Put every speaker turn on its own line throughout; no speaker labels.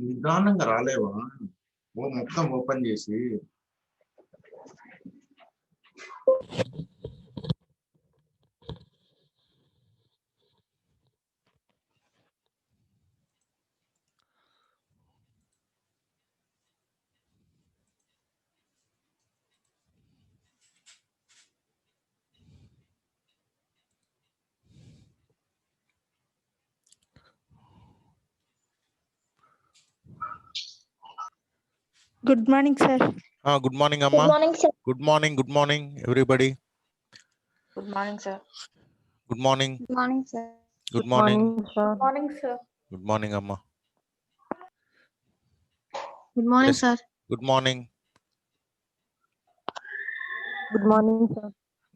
నిదానంగా రాలేవా? ఓ మొత్తం ఓపెన్ చేసి
Good morning, sir.
Good morning, Amma.
Good morning, sir.
Good morning, everybody.
Good morning, sir.
Good morning.
Good morning, sir.
Good morning.
sir.
Morning, sir.
Good morning, Amma.
Good morning,
Yes.
sir.
Good morning.
Good morning, sir.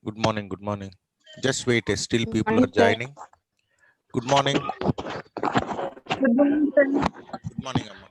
Good morning. Good morning. Just wait. Still
Good
people
morning,
are
sir.
joining. Good morning.
Good morning, sir.
Good morning, Amma.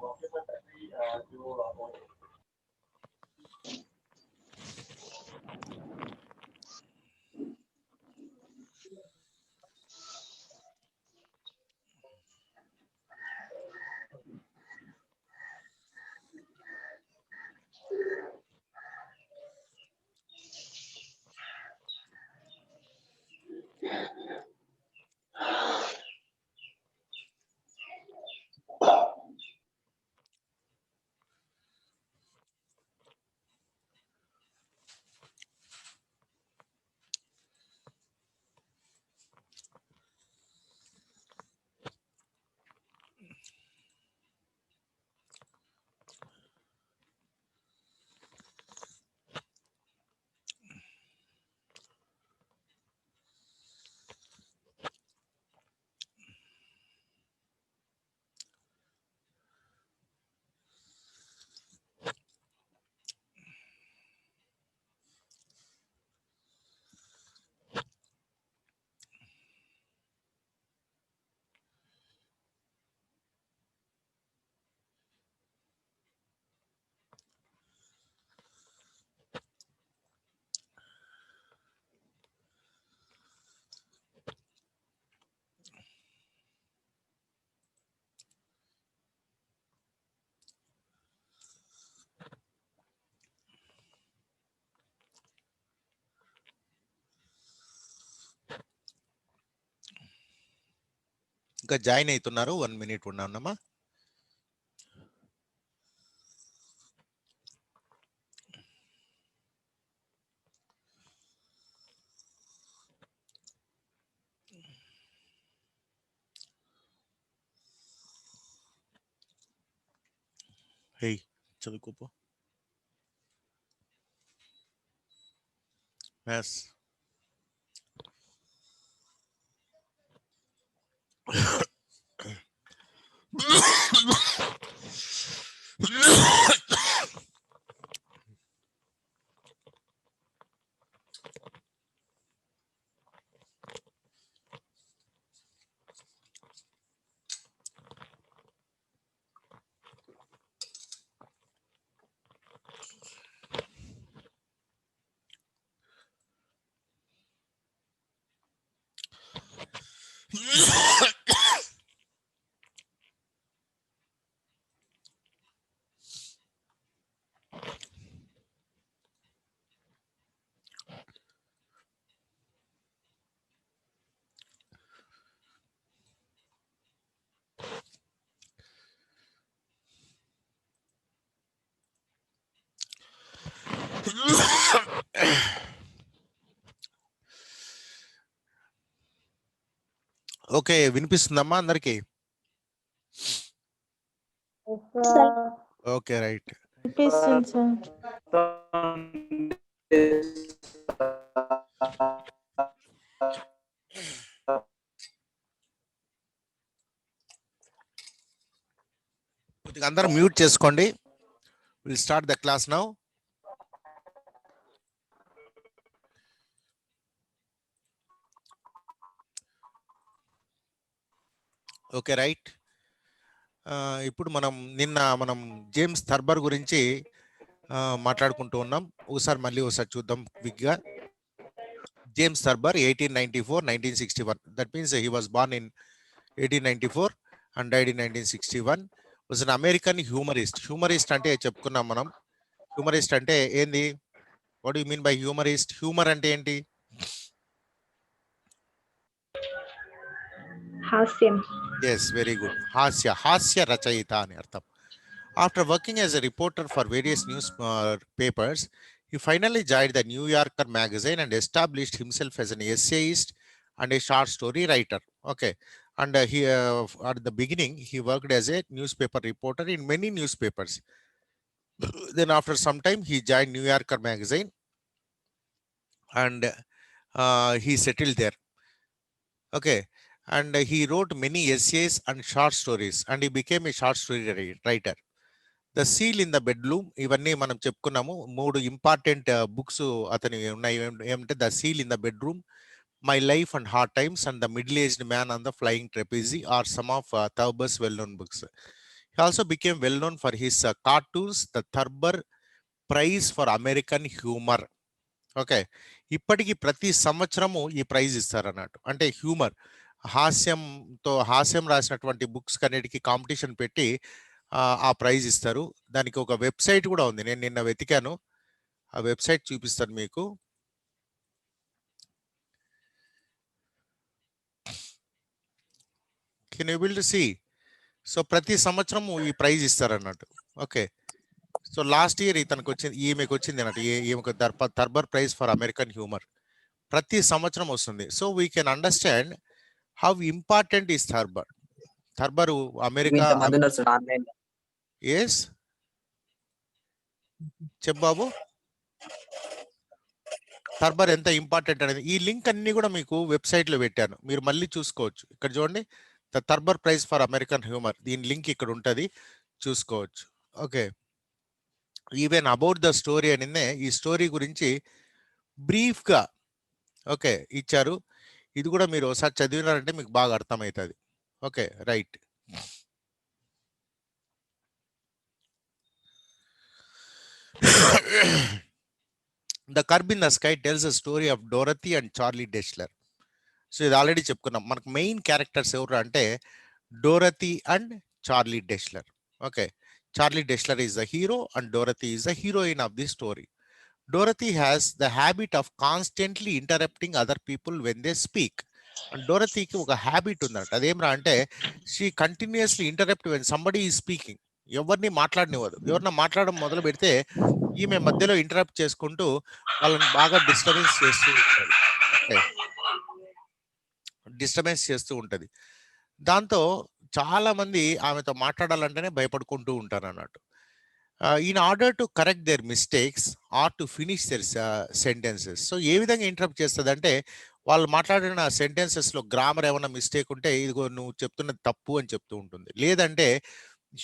ఇంకా join అవుతున్నారు. 1 minute ఉన్నామా? హే చదువుకోపో. Yes okay, వినిపిస్తుందమ్మా అందరికి? Okay, right.
వినిపిస్తుంది, sir.
కొద్దిగా అందరూ mute చేసుకోండి. Will start the class now. Okay, right. ఇప్పుడు మనం జేమ్స్ థర్బర్ గురించి మాట్లాడుకుంటూ ఉన్నాం. ఒకసారి చూద్దాం క్విక్గా. James Thurber, 1894-1961. That means he was born in 1894 and died in 1961. Was an American humorist. Humorist అంటే చెప్పుకున్నాం మనం. Humorist అంటే ఏంది? What do you mean by humorist? Humor అంటే ఏంటి?
హాస్యం.
Yes, very good. హాస్య రచయిత అని అర్థం. After working as a reporter for various newspapers, he finally joined the New Yorker magazine and established himself as an essayist and a short story writer. Okay. And he at the beginning, he worked as a newspaper reporter in many newspapers. Then after some time, he joined New Yorker magazine and he settled there. Okay. And he wrote many essays and short stories and he became a short story writer. The seal in the bedroom, ఇవన్నీ మనం చెప్పుకున్నాము. 3 important books అతని ఉన్నాయి. ఏమంటే the seal in the bedroom, my life and hard times and the middle aged man on the flying trapeze are some of Thurber's well known books. He also became well known for his cartoons, the Thurber prize for American humour. Okay, ఇప్పటికీ ప్రతి సంవత్సరము ఈ prize ఇస్తారన్నట్టు. అంటే humour, హాస్యం రాసినటువంటి books కన్నిటికి competition పెట్టి ఆ praise ఇస్తారు. దానికి ఒక వెబ్సైట్ కూడా ఉంది. నేను నిన్న వెతికాను, ఆ వెబ్సైట్ చూపిస్తాను మీకు. Can you able to see? So ప్రతి సంవత్సరం ఈ ప్రైజ్ ఇస్తారన్నట్టు. ఓకే, సో లాస్ట్ ఇయర్ ఈమెకు వచ్చింది అన్నట్టు. ఈమెకు Thurber prize for American humour ప్రతి సంవత్సరం వస్తుంది. So we can understand how important is Thurber. Thurber America. Yes చెప్పాబు, థర్బర్ ఎంత ఇంపార్టెంట్ అనేది ఈ లింక్ అన్ని కూడా మీకు వెబ్సైట్లో పెట్టాను, మీరు మళ్ళీ చూసుకోవచ్చు. ఇక్కడ చూడండి, the Thurber prize for American humour, దీని లింక్ ఇక్కడ ఉంటుంది, చూసుకోవచ్చు. Okay, even about the story అనినే ఈ స్టోరీ గురించి బ్రీఫ్గా ఓకే ఇచ్చారు. ఇది కూడా మీరు ఒకసారి చదివినారంటే మీకు బాగా అర్థమవుతుంది. Okay, right. The Curb in the Sky tells a story of Dorothy and Charlie Deshler. So ఇది ఆల్రెడీ చెప్పుకున్నాం. మనకు మెయిన్ క్యారెక్టర్స్ ఎవరు అంటే Dorothy and Charlie Deshler. Okay, Charlie Deshler is the hero and Dorothy is the heroine of the story. Dorothy has the habit of constantly interrupting other people when they speak. And డోరతీకి ఒక habit ఉందన్నట్టు. అదేమరా అంటే she continuously interrupt when somebody is speaking. ఎవరిని మాట్లాడనివ్వదు. ఎవరన్నా మాట్లాడడం మొదలు పెడితే ఈమె మధ్యలో interrupt చేసుకుంటూ వాళ్ళని బాగా డిస్టర్బెన్స్ చేస్తూ ఉంటుంది. దాంతో చాలా మంది ఆమెతో మాట్లాడాలంటేనే భయపడుకుంటూ ఉంటారు అన్నట్టు. In order to correct their mistakes or to finish their sentences. So ఏ విధంగా ఇంటరప్ట్ చేస్తుంది అంటే వాళ్ళు మాట్లాడిన సెంటెన్సెస్లో గ్రామర్ ఏమైనా మిస్టేక్ ఉంటే ఇదిగో నువ్వు చెప్తున్నది తప్పు అని చెప్తూ ఉంటుంది. లేదంటే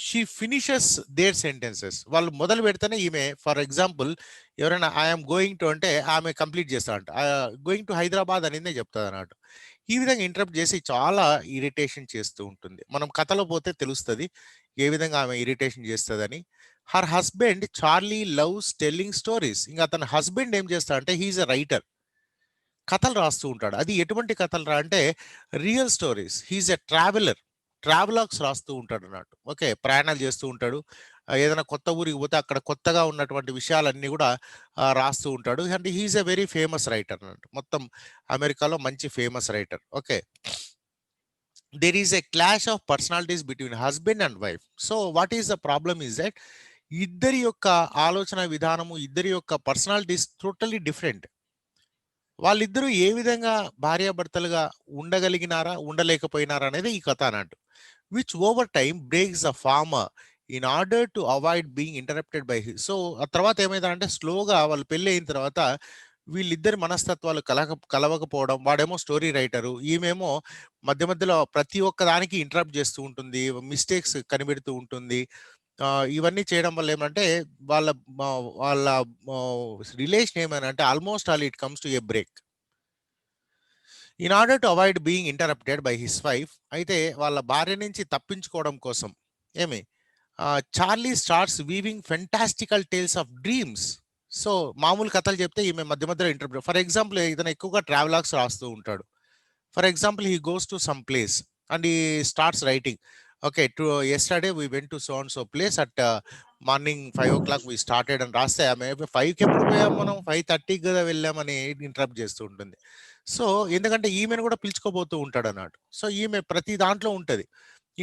షీ ఫినిషెస్ దేర్ సెంటెన్సెస్. వాళ్ళు మొదలు పెడితేనే ఈమె, ఫర్ ఎగ్జాంపుల్ ఎవరైనా ఐఎమ్ గోయింగ్ టు అంటే ఆమె కంప్లీట్ చేస్తారంట. గోయింగ్ టు హైదరాబాద్ అనేది చెప్తుంది అన్నట్టు. ఈ విధంగా ఇంటరప్ట్ చేసి చాలా ఇరిటేషన్ చేస్తూ ఉంటుంది. మనం కథలో పోతే తెలుస్తుంది ఏ విధంగా ఆమె ఇరిటేషన్ చేస్తుందని. Her husband Charlie loves telling stories. ఇంకా అతని హస్బెండ్ ఏం చేస్తాడంటే హీఈస్ ఎ రైటర్, కథలు రాస్తూ ఉంటాడు. అది ఎటువంటి కథలు రా అంటే real stories. He's a traveller, travelogues రాస్తూ ఉంటాడు అన్నట్టు. ఓకే, ప్రయాణాలు చేస్తూ ఉంటాడు. ఏదైనా కొత్త ఊరికి పోతే అక్కడ కొత్తగా ఉన్నటువంటి విషయాలన్నీ కూడా రాస్తూ ఉంటాడు. అంటే he's a very famous writer అన్నట్టు. మొత్తం అమెరికాలో మంచి famous writer. Okay, there is a clash of personalities between husband and wife. So what is the problem is that ఇద్దరి యొక్క ఆలోచన విధానము, ఇద్దరి యొక్క పర్సనాలిటీస్ టోటల్లీ డిఫరెంట్. వాళ్ళిద్దరూ ఏ విధంగా భార్యాభర్తలుగా ఉండగలిగినారా ఉండలేకపోయినారా అనేది ఈ కథ అన్నట్టు. Which over time breaks the former in order to avoid being interrupted by his. So ఆ తర్వాత ఏమైందంటే స్లోగా వాళ్ళు పెళ్ళి అయిన తర్వాత వీళ్ళిద్దరి మనస్తత్వాలు కలవకపోవడం. వాడేమో స్టోరీ రైటరు, ఈమెమో మధ్య మధ్యలో ప్రతి ఒక్క దానికి ఇంటరప్ట్ చేస్తూ ఉంటుంది, మిస్టేక్స్ కనిపెడుతూ ఉంటుంది. ఇవన్నీ చేయడం వల్ల ఏమంటే వాళ్ళ రిలేషన్ ఏమైనా almost all it comes to a break. In order to avoid being interrupted by his wife. అయితే వాళ్ళ భార్య నుంచి తప్పించుకోవడం కోసం Charlie starts weaving fantastical tales of dreams. So మామూలు కథలు చెప్తే ఈమె మధ్య మధ్యలో ఇంటర్ప్రిట్. ఫర్ ఎగ్జాంపుల్ ఇతను ఎక్కువగా ట్రావెలాగ్స్ రాస్తూ ఉంటాడు. For example he goes to some place and he starts writing. Okay, yesterday we went to so and so place at morning 5 o'clock we started అని రాస్తే ఆమె 5కి ఎప్పుడు పోయాం మనం, 5:30కి కదా వెళ్ళామని ఇంటరప్ట్ చేస్తూ ఉంటుంది. సో ఎందుకంటే ఈమెను కూడా పిలుచుకోబోతూ ఉంటాడు అన్నట్టు. సో ఈమె ప్రతి దాంట్లో ఉంటుంది,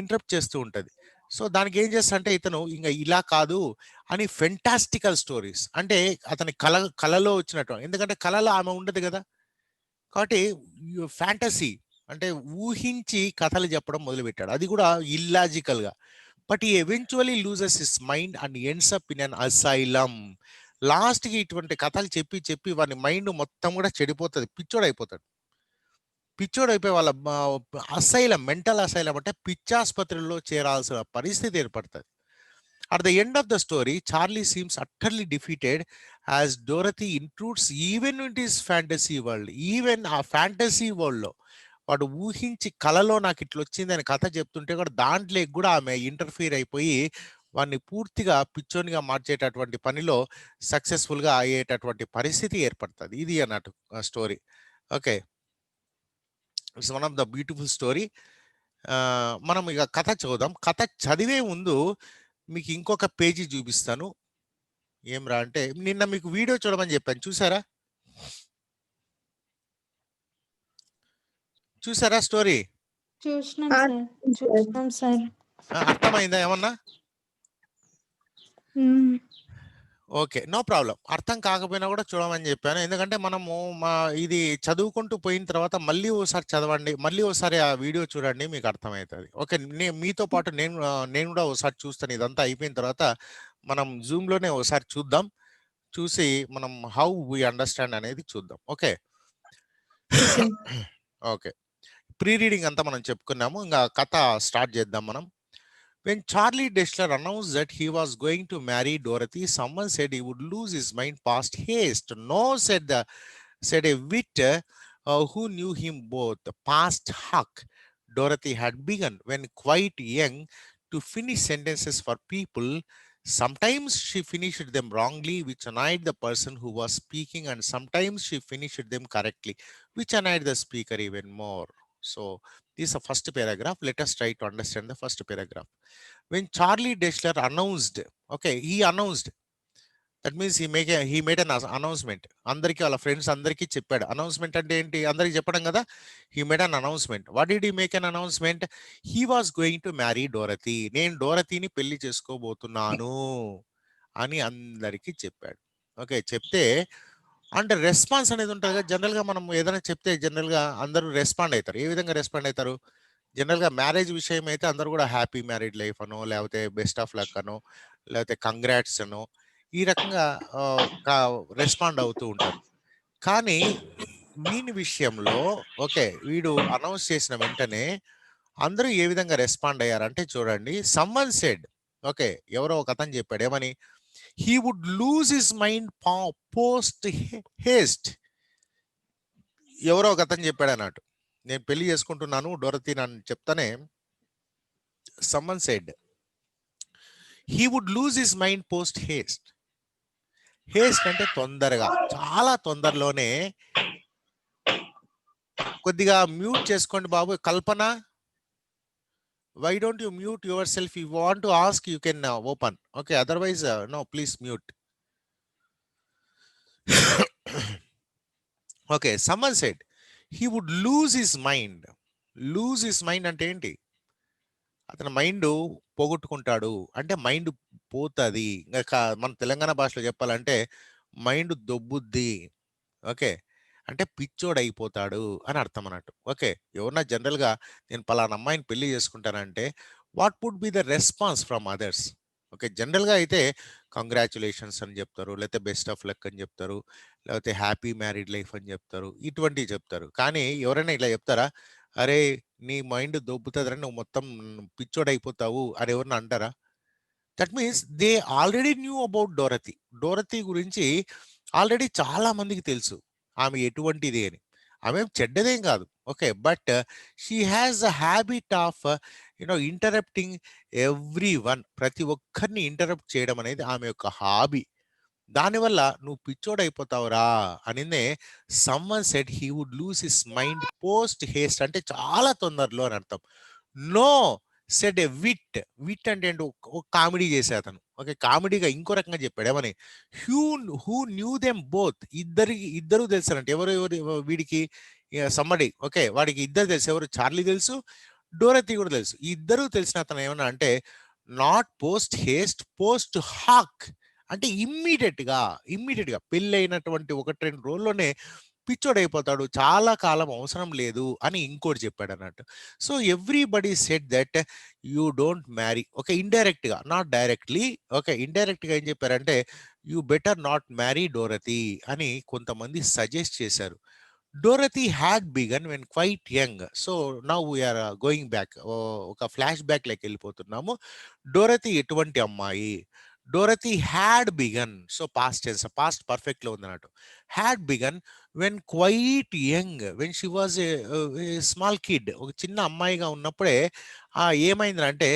ఇంటరప్ట్ చేస్తూ ఉంటుంది. సో దానికి ఏం చేస్తా అంటే ఇతను ఇంకా ఇలా కాదు అని ఫెంటాస్టికల్ స్టోరీస్, అంటే అతని కళలో వచ్చినట్టు, ఎందుకంటే కళలో ఆమె ఉండదు కదా, కాబట్టి ఫ్యాంటసీ అంటే ఊహించి కథలు చెప్పడం మొదలుపెట్టాడు, అది కూడా ఇల్లాజికల్ గా. బట్ ఈ eventually loses his mind and ends up in an asylum. Last కి ఇటువంటి కథలు చెప్పి చెప్పి వాని మైండ్ మొత్తం కూడా చెడిపోతుంది, పిచ్చోడైపోతాడు. పిచ్చోడైపోయి వాళ్ళ అసైలం, మెంటల్ అసైలం అంటే పిచ్చాసుపత్రిలో చేరాల్సిన పరిస్థితి ఏర్పడుతుంది. At the end of the story, Charlie seems utterly defeated as Dorothy intrudes even in his fantasy world. Even ఆ ఫ్యాంటసీ వరల్డ్ లో వాడు ఊహించి కళలో నాకు ఇట్లా వచ్చింది అని కథ చెప్తుంటే కూడా దాంట్లో కూడా ఆమె ఇంటర్ఫీర్ అయిపోయి వాడిని పూర్తిగా పిచ్చోనిగా మార్చేటటువంటి పనిలో సక్సెస్ఫుల్ గా అయ్యేటటువంటి పరిస్థితి ఏర్పడుతుంది. ఇది అన్నట్టు story. Okay, it's one of the beautiful story. మనం ఇక కథ చదువుదాం. కథ చదివే ముందు మీకు ఇంకొక పేజీ చూపిస్తాను. ఏం రా అంటే నిన్న మీకు వీడియో చూడమని చెప్పాను, చూసారా? చూసారా స్టోరీ?
చూసినాం సార్, చూసినాం సార్.
అర్థమైందా ఏమన్నా? Okay, no problem. అర్థం కాకపోయినా కూడా చూడమని చెప్పాను, ఎందుకంటే మనము ఇది చదువుకుంటూ పోయిన తర్వాత మళ్ళీ ఓసారి చదవండి, మళ్ళీ ఒకసారి ఆ వీడియో చూడండి, మీకు అర్థమవుతుంది. ఓకే, మీతో పాటు నేను కూడా ఒకసారి చూస్తాను. ఇదంతా అయిపోయిన తర్వాత మనం జూమ్లోనే ఒకసారి చూద్దాం, చూసి మనం హౌ వి అండర్స్టాండ్ అనేది చూద్దాం. ఓకే ఓకే, ప్రీ రీడింగ్ అంతా మనం చెప్పుకున్నాము, ఇంకా కథ స్టార్ట్ చేద్దాం మనం. When Charlie Deshler announced that he was going to marry Dorothy, someone said he would lose his mind past haste. No, said a wit who knew him both. Past Huck. Dorothy had begun, when quite young, to finish sentences for people. Sometimes she finished them wrongly, which annoyed the person who was speaking, and sometimes she finished them correctly, which annoyed the speaker even more. So, this is the first paragraph. Let us try to understand the first paragraph. When Charlie Deshler announced, okay, he announced, that means he made an announcement. Andariki alla friends andariki cheppadu. Announcement ante enti andariki cheppadam kada. He made an announcement. What did he make an announcement? He was going to marry Dorothy. Nenu Dorothy ni pelli chesukobothunanu ani andariki cheppadu. Okay, చెప్తే అంటే response అనేది ఉంటుంది కదా. జనరల్గా మనం ఏదైనా చెప్తే జనరల్గా అందరూ రెస్పాండ్ అవుతారు. ఏ విధంగా రెస్పాండ్ అవుతారు? జనరల్గా మ్యారేజ్ విషయం అయితే అందరూ కూడా హ్యాపీ మ్యారీడ్ లైఫ్ అనో, లేకపోతే బెస్ట్ ఆఫ్ లక్ అనో, లేకపోతే కంగ్రాట్స్ అనో, ఈ రకంగా రెస్పాండ్ అవుతూ ఉంటారు. కానీ వీని విషయంలో ఓకే, వీడు అనౌన్స్ చేసిన వెంటనే అందరూ ఏ విధంగా రెస్పాండ్ అయ్యారంటే చూడండి. సమ్మన్ సెడ్, ఓకే, ఎవరో ఒక అతను చెప్పాడు ఏమని, he would lose his mind post haste. ఎవరో ఒక అతను చెప్పాడు అన్నట్టు, నేను పెళ్లి చేసుకుంటున్నాను డోరతీ అని చెప్తానే someone said he would lose his mind post haste. haste అంటే తొందరగా, చాలా తొందరలోనే. కొద్దిగా మ్యూట్ చేసుకోండి బాబు. కల్పన, why don't you mute yourself? If you want to ask, you can open. Okay, otherwise no, please mute. Okay, someone said he would lose his mind. Lose his mind అంటే ఏంటి? అతని mind పోగొట్టుకుంటాడు అంటే mind పోతుంది. ఇంకా మన తెలంగాణ భాషలో చెప్పాలంటే mind దొబ్బుద్ది. Okay, అంటే పిచ్చోడు అయిపోతాడు అని అర్థం అన్నట్టు. ఓకే, ఎవరన్నా జనరల్గా నేను పలానా అమ్మాయిని పెళ్లి చేసుకుంటానంటే what would be the response from others? Okay, జనరల్గా అయితే కంగ్రాచులేషన్స్ అని చెప్తారు, లేకపోతే బెస్ట్ ఆఫ్ లక్ అని చెప్తారు, లేకపోతే హ్యాపీ మ్యారీడ్ లైఫ్ అని చెప్తారు, ఇటువంటివి చెప్తారు. కానీ ఎవరైనా ఇట్లా చెప్తారా, అరే నీ మైండ్ దొబ్బుతుందని నువ్వు మొత్తం పిచ్చోడు అయిపోతావు అని ఎవరన్నా అంటారా? That means they already knew about Dorothy. Dorothy గురించి ఆల్రెడీ చాలా మందికి తెలుసు ఆమె ఎటువంటిది అని. ఆమె చెడ్డదేం కాదు. Okay, but she has a habit of interrupting every one. ప్రతి ఒక్కరిని ఇంటరప్ట్ చేయడం అనేది ఆమె యొక్క హాబీ. దానివల్ల నువ్వు పిచ్చోడైపోతావురా అనిందే. Someone said he would lose his mind post haste, అంటే చాలా తొందరలో అని అర్థం. No said a wit. Wit అంటే ఏంటి? ఒక కామెడీ చేసే అతను. ఓకే, కామెడీగా ఇంకో రకంగా చెప్పాడు ఏమని, హూ న్యూ దెమ్ బోత్, ఇద్దరు తెలుసారంటే. ఎవరు వీడికి సమ్మడి, ఓకే, వాడికి ఇద్దరు తెలుసు. ఎవరు? చార్లీ తెలుసు, డోరతీ కూడా తెలుసు. ఈ ఇద్దరు తెలిసిన అతను ఏమన్నా అంటే, not post haste, post hoc, అంటే ఇమ్మీడియట్ గా పెళ్ళి అయినటువంటి 1-2 రోజుల్లోనే పిచ్చోడైపోతాడు, చాలా కాలం అవసరం లేదు అని ఇంకోటి చెప్పాడు అన్నట్టు. So everybody said that you don't marry. Okay, indirect గా, నాట్ డైరెక్ట్లీ. ఓకే, ఇండైరెక్ట్ గా ఏం చెప్పారంటే, you better not marry Dorothy అని కొంతమంది సజెస్ట్ చేశారు. Dorothy had begun when quite young. So now we're going back, ఒక ఫ్లాష్ బ్యాక్ లెక్క వెళ్ళిపోతున్నాము. డోరతీ ఎటువంటి అమ్మాయి? Dorothy had begun, so past tense, past perfect లో ఉంది అన్నట్టు. Had begun when quite young, when she was a small kid, ఒక చిన్న అమ్మాయిగా ఉన్నప్పుడే ఏమైందంటే,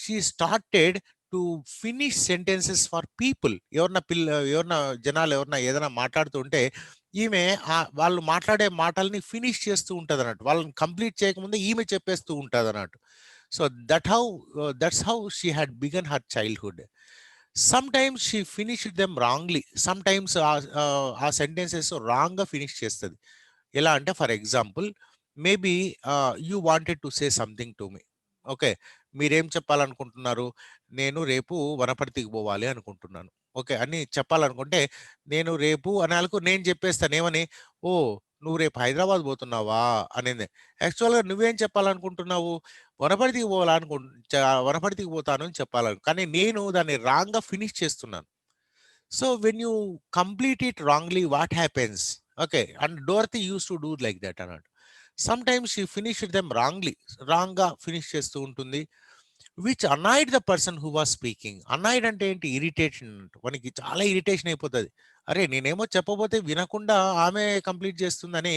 she started to finish sentences for people. ఎవరన్నా జనాలు ఎవరన్నా ఏదైనా మాట్లాడుతుంటే ఈమె వాళ్ళు మాట్లాడే మాటల్ని ఫినిష్ చేస్తూ ఉంటది అన్నట్టు. వాళ్ళని కంప్లీట్ చేయకముందే ఈమె చెప్పేస్తూ ఉంటది అన్నట్టు. So that's how she had begun her childhood. Sometimes she finished them wrongly. Sometimes ఆ సెంటెన్సెస్ రాంగ్ గా ఫినిష్ చేస్తుంది. ఎలా అంటే, for example, maybe you wanted to say something to me. Okay, మీరేం చెప్పాలనుకుంటున్నారు? నేను రేపు వనపర్తికి పోవాలి అనుకుంటున్నాను. ఓకే అని చెప్పాలనుకుంటే, నేను రేపు అనాలకు నేను చెప్పేస్తాను ఏమని, ఓ నువ్వు రేపు హైదరాబాద్ పోతున్నావా అనేది. యాక్చువల్గా నువ్వేం చెప్పాలనుకుంటున్నావు? వనపర్తికి వనపర్తికి పోతాను అని కానీ నేను దాన్ని రాంగ్ గా ఫినిష్ చేస్తున్నాను. So when you complete it wrongly, what happens? Okay, and Dorothy use to do like that అన్నట్టు. Sometimes she finished them wrongly, wrong గా ఫినిష్ చేస్తూ ఉంటుంది. Which annoyed the person who was speaking. Annoyed అంటే ఏంటి? Irritation. మనకి చాలా irritation అయిపోతుంది. అరే నేనేమో చెప్పబోతే వినకుండా ఆమె కంప్లీట్ చేస్తుందని.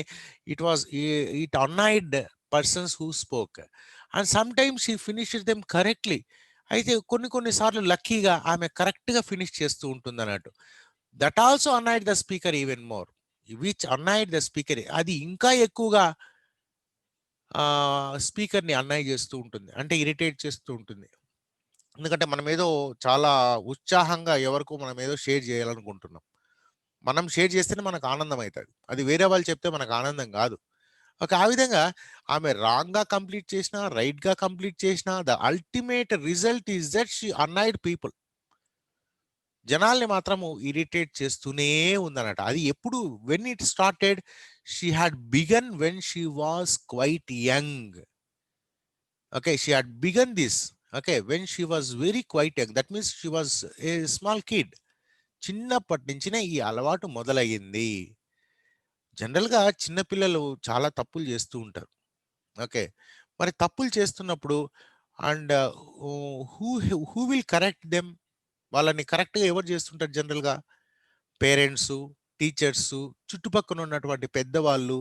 It annoyed persons who spoke. And some times she finished them correctly. అయితే కొన్నిసార్లు లక్కీగా ఆమె కరెక్ట్ గా ఫినిష్ చేస్తూ ఉంటుంది అన్నట్టు. That also annoyed the speaker even more. Which annoyed the speaker, అది ఇంకా ఎక్కువగా స్పీకర్ని అన్నయ్య చేస్తూ ఉంటుంది, అంటే ఇరిటేట్ చేస్తూ ఉంటుంది. ఎందుకంటే మనం ఏదో చాలా ఉత్సాహంగా ఎవరికో మనం ఏదో షేర్ చేయాలనుకుంటున్నాం. మనం షేర్ చేస్తేనే మనకు ఆనందం అవుతుంది, అది వేరే వాళ్ళు చెప్తే మనకు ఆనందం కాదు. ఒక ఆ విధంగా ఆమె రాంగ్ గా కంప్లీట్ చేసినా, రైట్ గా కంప్లీట్ చేసినా, the ultimate result is that she annoyed people. జనాల్ని మాత్రము ఇరిటేట్ చేస్తూనే ఉందన్నట. అది ఎప్పుడు? When it started, she had begun when she was quite young. Okay, she had begun this, okay, when she was very quite young. That means she was a small kid. చిన్నప్పటి నుంచినే ఈ అలవాటు మొదలయ్యింది. జనరల్గా చిన్నపిల్లలు చాలా తప్పులు చేస్తూ ఉంటారు. ఓకే, మరి తప్పులు చేస్తున్నప్పుడు and who who will correct them? వాళ్ళని కరెక్ట్గా ఎవరు చేస్తుంటారు? జనరల్గా పేరెంట్స్, టీచర్స్, చుట్టుపక్కల ఉన్నటువంటి పెద్దవాళ్ళు,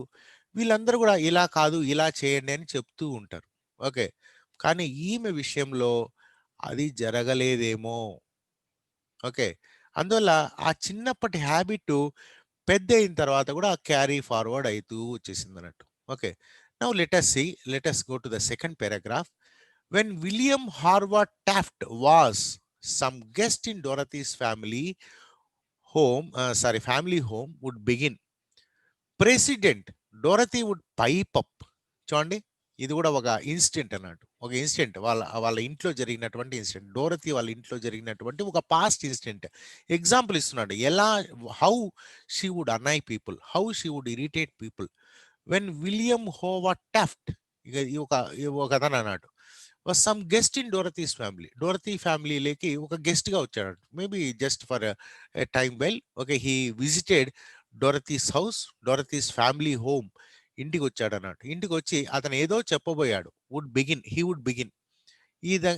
వీళ్ళందరూ కూడా ఇలా కాదు ఇలా చేయండి అని చెప్తూ ఉంటారు. ఓకే, కానీ ఈమె విషయంలో అది జరగలేదేమో. ఓకే, అందువల్ల ఆ చిన్నప్పటి హ్యాబిట్ పెద్ద అయిన తర్వాత కూడా క్యారీ ఫార్వర్డ్ అవుతూ వచ్చేసింది అన్నట్టు. Okay, now let us go to the second paragraph. When William Harvard Taft was some guest in Dorothy's family home would begin. President Dorothy would pipe up. చూడండి, ఇది కూడా ఒక ఇన్సిడెంట్ అన్నట్టు. ఒక ఇన్సిడెంట్, వాళ్ళ ఇంట్లో జరిగినటువంటి ఇన్సిడెంట్. డోరతీ వాళ్ళ ఇంట్లో జరిగినటువంటి ఒక పాస్ట్ ఇన్సిడెంట్ ఎగ్జాంపుల్ ఇస్తున్నాడు. ఎలా, how she would annoy people, how she would irritate people when William Howard Taft. ఇక ఒక అతను అన్నాడు, was some guest in Dorothy's family. Dorothy ఫ్యామిలీలోకి ఒక గెస్ట్ గా వచ్చాడు, maybe just for a time well. Okay, he visited Dorothy's house, Dorothy's family home. ఇంటికి వచ్చాడు అన్నట్టు. ఇంటికి వచ్చి అతను ఏదో చెప్పబోయాడు. హీ వుడ్ బిగిన్,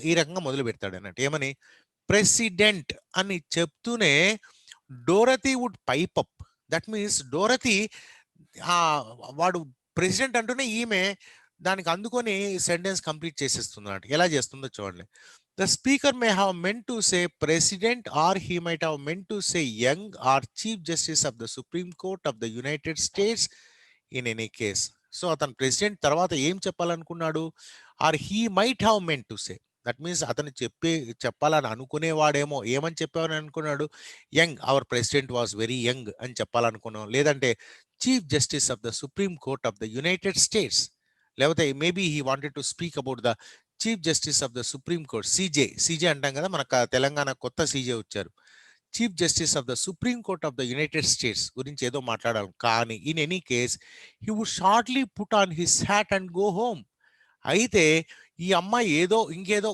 ఈ రకంగా మొదలు పెడతాడు అన్నట్టు. ఏమని? ప్రెసిడెంట్ అని చెప్తూనే Dorothy would pipe up. That means Dorothy వాడు ప్రెసిడెంట్ అంటూనే ఈమె దానికి అందుకొని సెంటెన్స్ కంప్లీట్ చేసేస్తుంది అన్నట్టు. ఎలా చేస్తుందో చూడండి. The speaker may have meant to say president, or he might have meant to say young or chief justice of the Supreme Court of the United States in any case. So అతను president తర్వాత ఏం చెప్పాలనుకున్నాడు, or he might have meant to say, that means అతను చెప్పాలని అనుకునేవాడేమో, ఏమని చెప్పాలని అనుకున్నాడు, young, our president was very young అని చెప్పాలనుకున్నాం, లేదంటే chief justice of the Supreme Court of the United States, లేకపోతే maybe he wanted to speak about the chief justice of the Supreme Court, CJ అంటాం కదా, మనకు తెలంగాణ కొత్త సీజే వచ్చారు, chief justice of the Supreme Court of the United States గురించి ఏదో మాట్లాడాలి. కానీ in any case he would shortly put on his hat and go home. అయితే ఈ అమ్మాయి ఏదో ఇంకేదో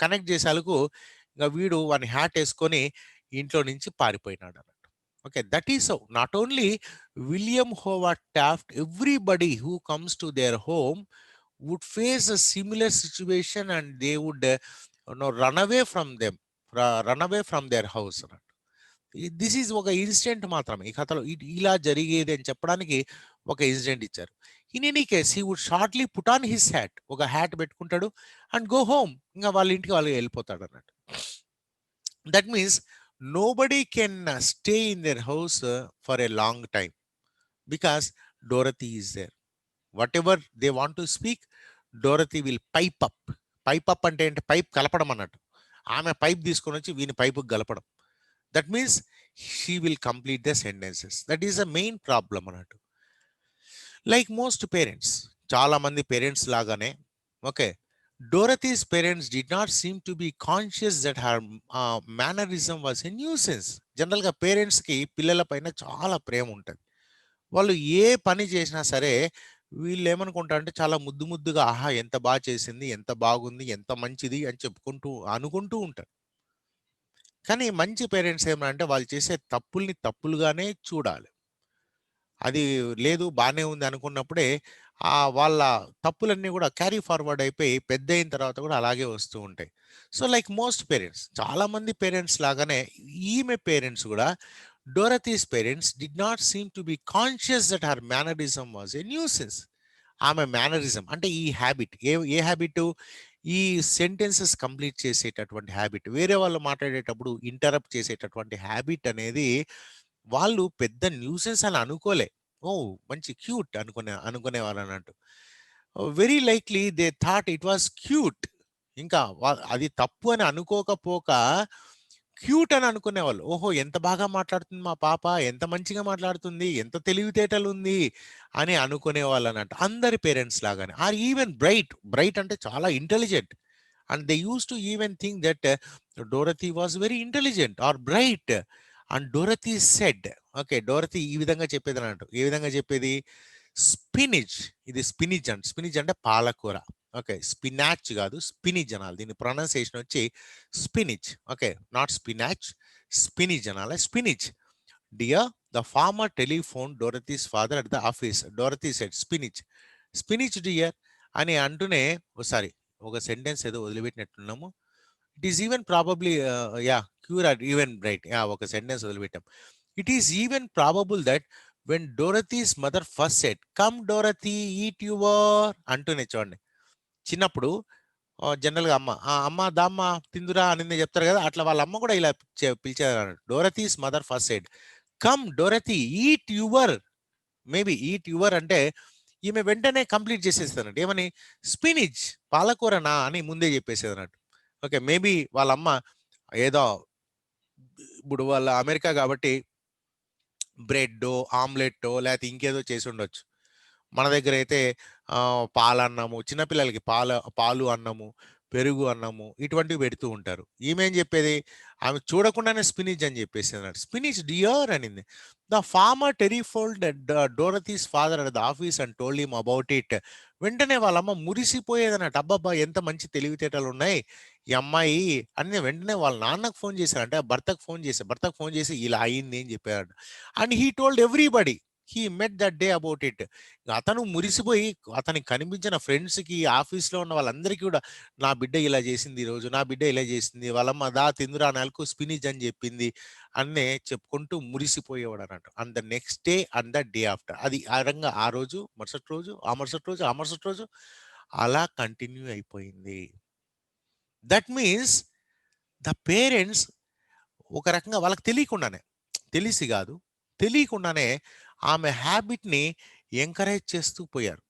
కనెక్ట్ చేసేందుకు ఇంకా వీడు వాని హ్యాట్ వేసుకొని ఇంట్లో నుంచి పారిపోయినాడు అన్నట్టు. Okay, that is so. Not only William Howard Taft, everybody who comes to their home would face a similar situation and they would run away from them, run away from their house. This is ఒక incident మాత్రమే ఈ కథలో, ఇలా జరిగేది అని చెప్పడానికి ఒక incident ఇచ్చారు. In any case he would shortly put on his hat, ఒక హ్యాట్ పెట్టుకుంటాడు అండ్ గో హోమ్, ఇంకా వాళ్ళ ఇంటికి వాళ్ళు వెళ్ళిపోతాడు అన్నట్టు. That means nobody can stay in their house for a long time because Dorothy is there. whatever they want to speak, Dorothy will pipe up. Pipe up అంటే ఏంటి, pipe కలపడం అన్నట్టు. ఆమె పైప్ తీసుకొని వచ్చి వీని పైపు కలపడం. That means she will complete the sentences. That is the main problem అన్నట్టు. లైక్ మోస్ట్ పేరెంట్స్, చాలా మంది పేరెంట్స్ లాగానే, okay, Dorothy's parents did not seem to be conscious that her mannerism was a nuisance. జనరల్గా పేరెంట్స్కి పిల్లల పైన చాలా ప్రేమ ఉంటుంది. వాళ్ళు ఏ పని చేసినా సరే వీళ్ళు ఏమనుకుంటారంటే చాలా ముద్దు ముద్దుగా, ఆహా ఎంత బాగా చేసింది, ఎంత బాగుంది, ఎంత మంచిది అని అనుకుంటూ ఉంటారు. కానీ మంచి పేరెంట్స్ ఏమంటే వాళ్ళు చేసే తప్పుల్ని తప్పులుగానే చూడాలి. అది లేదు బాగానే ఉంది అనుకున్నప్పుడే వాళ్ళ తప్పులన్నీ కూడా క్యారీ ఫార్వర్డ్ అయిపోయి పెద్ద అయిన తర్వాత కూడా అలాగే వస్తూ ఉంటాయి. సో లైక్ మోస్ట్ పేరెంట్స్, చాలా మంది పేరెంట్స్ లాగానే ఈమె పేరెంట్స్ కూడా, Dorothy's parents did not seem to be conscious that her mannerism was a nuisance. ఆమె మేనరిజం అంటే ఈ హ్యాబిట్, ఏ హ్యాబిట్, ఈ సెంటెన్సెస్ కంప్లీట్ చేసేటటువంటి హ్యాబిట్, వేరే వాళ్ళు మాట్లాడేటప్పుడు ఇంటరప్ట్ చేసేటటువంటి హ్యాబిట్ అనేది వాళ్ళు పెద్ద న్యూసెన్స్ అని అనుకోలే. ఓ మంచి క్యూట్ అనుకునేవాళ్ళు అన్నట్టు. Very likely they thought it was cute. ఇంకా అది తప్పు అని అనుకోకపోక క్యూట్ అని అనుకునేవాళ్ళు. ఓహో ఎంత బాగా మాట్లాడుతుంది మా పాప, ఎంత మంచిగా మాట్లాడుతుంది, ఎంత తెలివితేటలు ఉంది అని అనుకునేవాళ్ళు అన్నట్టు. అందరి పేరెంట్స్ లాగానే. ఆర్ ఈవెన్ బ్రైట్ అంటే చాలా intelligent, and they use to even think that Dorothy was very intelligent or bright. And Dorothy said, okay, Dorothy ఈ విధంగా చెప్పేది అన్నట్టు. ఏ విధంగా చెప్పేది, స్పినిచ్, ఇది స్పినిచ్ అంటే పాలకూర. ఓకే, స్పినాచ్ కాదు, స్పినిచ్ అనాలి. దీని ప్రొనౌన్సియేషన్ వచ్చి spinach. Okay, not spinach, spinach అనాలి. Spinach. Dear the farmer telephone Dorothy's father at the office. Dorothy said spinach dear అని అంటూనే ఒకసారి ఒక సెంటెన్స్ ఏదో వదిలిపెట్టినట్టున్నాము. It is even probably cure or even bright, ఒక సెంటెన్స్ వదిలిపెట్టాం. It is even probable that when Dorothy's mother first said, "Come Dorothy, eat your," అంటూనే చూడండి, చిన్నప్పుడు జనరల్గా అమ్మ దామ్మ తిందురా అని చెప్తారు కదా, అట్లా వాళ్ళ అమ్మ కూడా ఇలా పిలిచారు. Dorothy's mother first said, "come Dorothy, eat your." Maybe eat your అంటే ఈమె వెంటనే కంప్లీట్ చేసేస్తుంది అన్నట్టు. ఏమని, స్పినిచ్, పాలకూరనా అని ముందే చెప్పేసేది అన్నట్టు. ఓకే, మేబీ వాళ్ళ అమ్మ ఏదో, ఇప్పుడు వాళ్ళ అమెరికా కాబట్టి బ్రెడ్ ఆమ్లెట్ లేకపోతే ఇంకేదో చేసి ఉండొచ్చు. మన దగ్గర అయితే పాలన్నము, చిన్నపిల్లలకి పాలు అన్నము, పెరుగు అన్నము ఇటువంటివి పెడుతూ ఉంటారు. ఈమెం చెప్పేది, ఆమె చూడకుండానే స్పినిచ్ అని చెప్పేసి అన్నాడు. స్పినిచ్ డియర్ అనింది. The farmer telephoned Dorothy's father at the office and told him about it. వెంటనే వాళ్ళమ్మ మురిసిపోయేదన్నట్టు. అబ్బాబ్బా ఎంత మంచి తెలివితేటలు ఉన్నాయి ఈ అమ్మాయి అని వెంటనే వాళ్ళ నాన్నకు ఫోన్ చేశారంటే, భర్తకు ఫోన్ చేసి ఇలా అయింది అని చెప్పాడు. And he told everybody he met that day about it. అతను మురిసిపోయి అతనికి కనిపించిన ఫ్రెండ్స్కి, ఆఫీస్లో ఉన్న వాళ్ళందరికీ కూడా, నా బిడ్డ ఇలా చేసింది ఈరోజు, నా బిడ్డ ఇలా చేసింది, వాళ్ళమ్మ దా తిందురా నెలకు స్పినిచ్ అని చెప్పింది అన్నే చెప్పుకుంటూ మురిసిపోయేవాడు అన్నట్టు. And the next day and the day after, అది ఆ రంగా ఆ రోజు, మరుసటి రోజు, ఆ మరుసటి రోజు అలా కంటిన్యూ అయిపోయింది. దట్ మీన్స్ ద పేరెంట్స్ ఒక రకంగా వాళ్ళకి తెలియకుండానే, తెలిసి కాదు తెలియకుండానే ఆమె హ్యాబిట్ని ఎంకరేజ్ చేస్తూ పోయారు.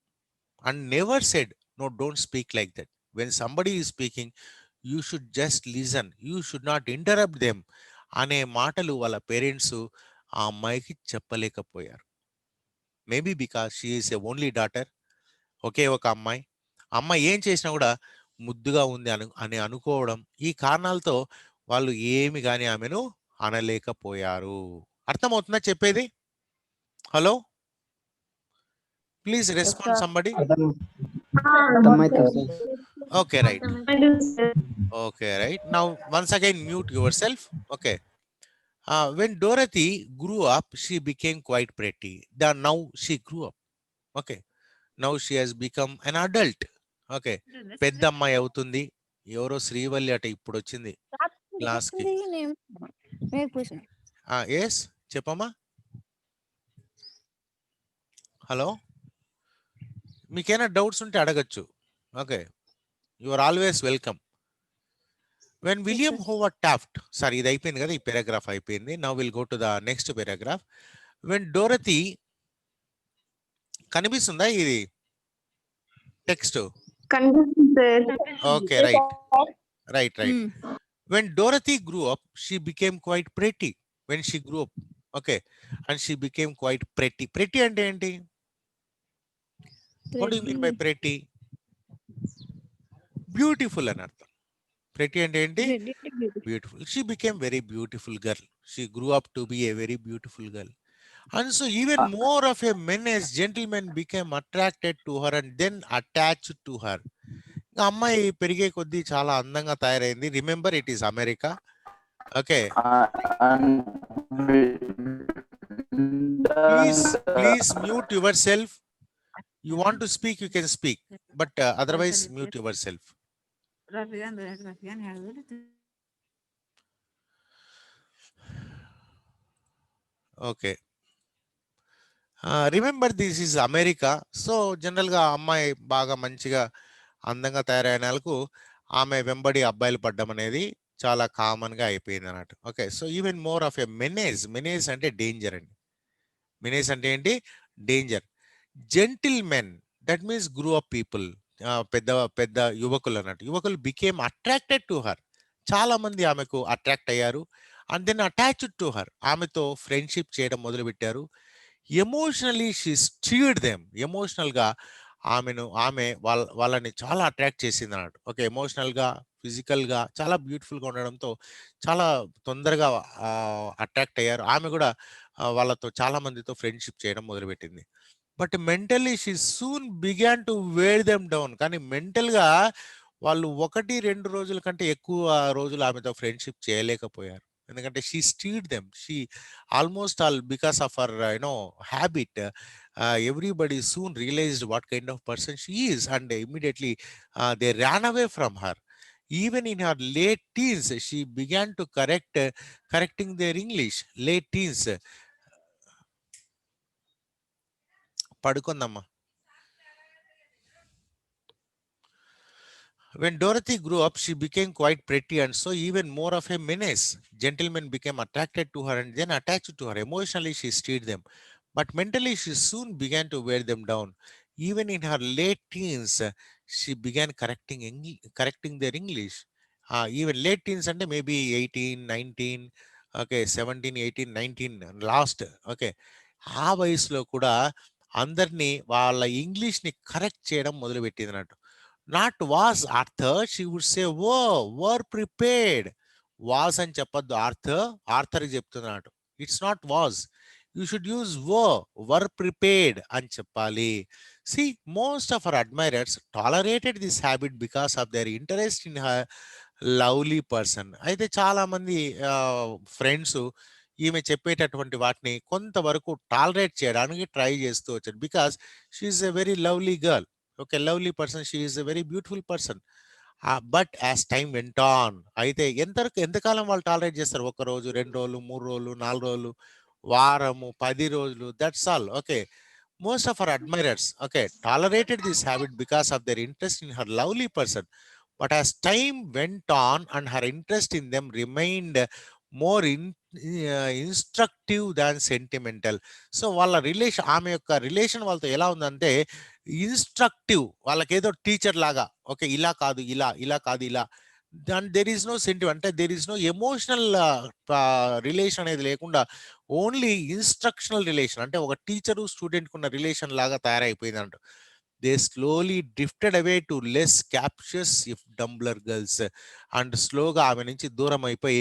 And never said no, don't speak like that. When somebody is speaking you should just listen, you should not interrupt them అనే మాటలు వాళ్ళ పేరెంట్స్ ఆ అమ్మాయికి చెప్పలేకపోయారు. Maybe because she is a only daughter, ఒకే ఒక అమ్మాయి. అమ్మాయి ఏం చేసినా కూడా ముద్దుగా ఉంది అని అనుకోవడం, ఈ కారణాలతో వాళ్ళు ఏమి కానీ ఆమెను అనలేకపోయారు. అర్థమవుతుందా చెప్పేది? Hello, please respond
sir.
Somebody.
అర్థమైతుంది
okay, right. Okay, right. Now, once again, mute yourself. Okay. When Dorothy grew up, she became quite pretty. Now she grew up. Okay. Now she has become an adult. Okay. పెద్ద అమ్మాయి అవుతుంది. ఎవరో శ్రీవల్లి అట ఇప్పుడు వచ్చింది class కి. Yes, చెప్పమ్మా. Hello, మీకేమైనా డౌట్స్ ఉంటే అడగచ్చు. Okay, you are always welcome. When William Howard Taft, sorry, ఇది అయిపోయింది కదా, ఈ పారాగ్రాఫ్ అయిపోయింది. Now we'll go to the next paragraph. When Dorothy, కనిపిస్తుందా ఇది text? Okay, right. When Dorothy grew up, she became quite pretty. When she grew up, okay, and she became quite pretty. Pretty అంటే ఏంటి? What do you mean by pretty? Beautiful అని అర్థం. Pretty అంటే ఏంటి? Beautiful. She became very beautiful girl. She grew up to be a very beautiful girl. And so even more of a men as gentlemen became attracted to her and then attached to her. అమ్మాయి పెరిగే కొద్దీ చాలా అందంగా తయారైంది. Remember, it is America. Okay, please mute your self. You want to speak, you can speak, but otherwise mute your self. Okay, remember this is America. So జనరల్గా అమ్మాయి బాగా మంచిగా అందంగా తయారైన వాళ్ళకు ఆమె వెంబడి అబ్బాయిలు పడ్డం అనేది చాలా కామన్గా అయిపోయింది అన్నట్టు. Okay, so even more of a menace అంటే డేంజర్ అండి. మెనేజ్ అంటే ఏంటి? Danger. Gentle men, that means grew up people, పెద్ద పెద్ద యువకులు అన్నట్టు. యువకులు బికేమ్ అట్రాక్టెడ్ టు హర్, చాలా మంది ఆమెకు అట్రాక్ట్ అయ్యారు. And then attached to her, ఆమెతో ఫ్రెండ్షిప్ చేయడం మొదలుపెట్టారు. ఎమోషనలీ షీ స్టీర్డ్ దెమ్, ఎమోషనల్గా ఆమె వాళ్ళని చాలా అట్రాక్ట్ చేసింది అన్నట్టు. ఓకే, ఎమోషనల్గా, ఫిజికల్గా చాలా బ్యూటిఫుల్గా ఉండడంతో చాలా తొందరగా అట్రాక్ట్ అయ్యారు. ఆమె కూడా వాళ్ళతో చాలా మందితో ఫ్రెండ్షిప్ చేయడం మొదలుపెట్టింది. But mentally she soon began to wear them down. కానీ మెంటల్గా వాళ్ళు 1-2 రోజుల కంటే ఎక్కువ రోజులు ఆమెతో ఫ్రెండ్షిప్ చేయలేకపోయారు. ఎందుకంటే she steered them, she almost all because of her habit. Everybody soon realised what kind of person she is and immediately they ran away from her. Even in her late teens, she began to correcting their English. Late teens. పడుకుందమ్మా. When Dorothy grew up, she became quite pretty and so even more of a menace. Gentlemen became attracted to her and then attached to her. Emotionally, she steered them. But mentally, she soon began to wear them down. Even in her late teens, she began correcting their English. Even late teens and maybe 18, 19, okay, 17, 18, 19, last, okay. ఆ వయసులో కూడా అందరినీ వాళ్ళ ఇంగ్లీష్ని correct చేయడం మొదలుపెట్టింది అన్నట్టు. Not was Arthur, she would say were prepared. Was అని చెప్పొద్దు, ఆర్థర్కి చెప్తున్నాడు. It's not was, you should use were prepared అని చెప్పాలి. See, most of our admirers tolerated this habit because of their interest in her lovely person. అయితే చాలా మంది friends ఈమె చెప్పేటటువంటి వాటిని కొంతవరకు టాలరేట్ చేయడానికి ట్రై చేస్తూ వచ్చారు. Because she is a very lovely girl. Okay, lovely person, she is a very beautiful person. But as time went on, అయితే ఎంతకాలం వాళ్ళు టాలరేట్ చేస్తారు? 1 రోజు, 2 రోజులు, 3 రోజులు, 4 రోజులు, వారము, 10 రోజులు, that's all. Okay, most of our admirers, okay, tolerated this habit because of their interest in her lovely person. But as time went on and her interest in them remained more instructive than sentimental. So వాళ్ళ relation, ఆమె యొక్క relation వాళ్ళతో ఎలా ఉందంటే instructive, వాళ్ళకి ఏదో teacher లాగా, okay ఇలా కాదు ఇలా, ఇలా కాదు ఇలా. దాని దెర్ ఈస్ నో సెంటిమెంట్, అంటే there is no emotional relation అనేది లేకుండా ఓన్లీ ఇన్స్ట్రక్షనల్ రిలేషన్, అంటే ఒక టీచరు స్టూడెంట్ ఉన్న రిలేషన్ లాగా తయారైపోయింది అంట. They slowly drifted away to less captious if dumber girls. అండ్ స్లోగా ఆమె నుంచి దూరం అయిపోయి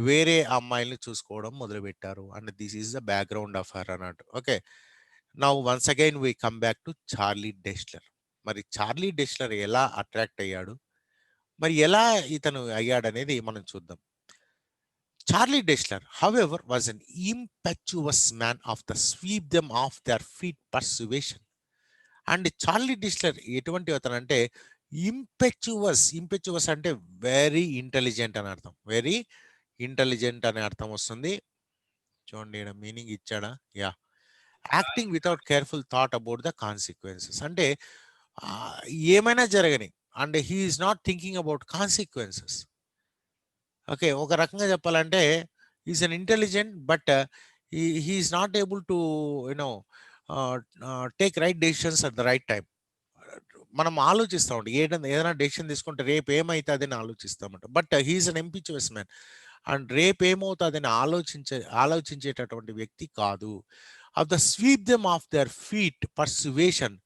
వేరే అమ్మాయిల్ని చూసుకోవడం మొదలుపెట్టారు. And this is the background of her అన్నట్టు. Okay, now once again we come back to Charlie Deshler. మరి చార్లీ డెస్లర్ ఎలా అట్రాక్ట్ అయ్యాడు, మరి ఎలా ఇతను అయ్యాడనేది మనం చూద్దాం. Charlie Deshler, however, was an impetuous man of the sweep them off their feet persuasion. అండ్ చార్లీ డెస్లర్ ఎటువంటి అతను అంటే ఇంపెచువస్ అంటే వెరీ ఇంటెలిజెంట్ అని అర్థం, వెరీ ఇంటెలిజెంట్ అనే అర్థం వస్తుంది. చూడండి ఇక్కడ మీనింగ్ ఇచ్చాడా, yeah, acting without careful thought about the consequences. అంటే ఏమైనా జరగని, and he is not thinking about consequences. Okay, ఒక రకంగా చెప్పాలంటే is an intelligent but he is not able to you know take right decisions at the right time. మనం ఆలోచిస్తూ ఉంటాం, ఏదైనా డెసిషన్ తీసుకుంటే రేపు ఏమవుతుందని ఆలోచిస్తామంట. But he is an impetuous man, and రేపు ఏమవుతుందని ఆలోచించేటటువంటి వ్యక్తి కాదు. Off the sweep them off their feet persuasion.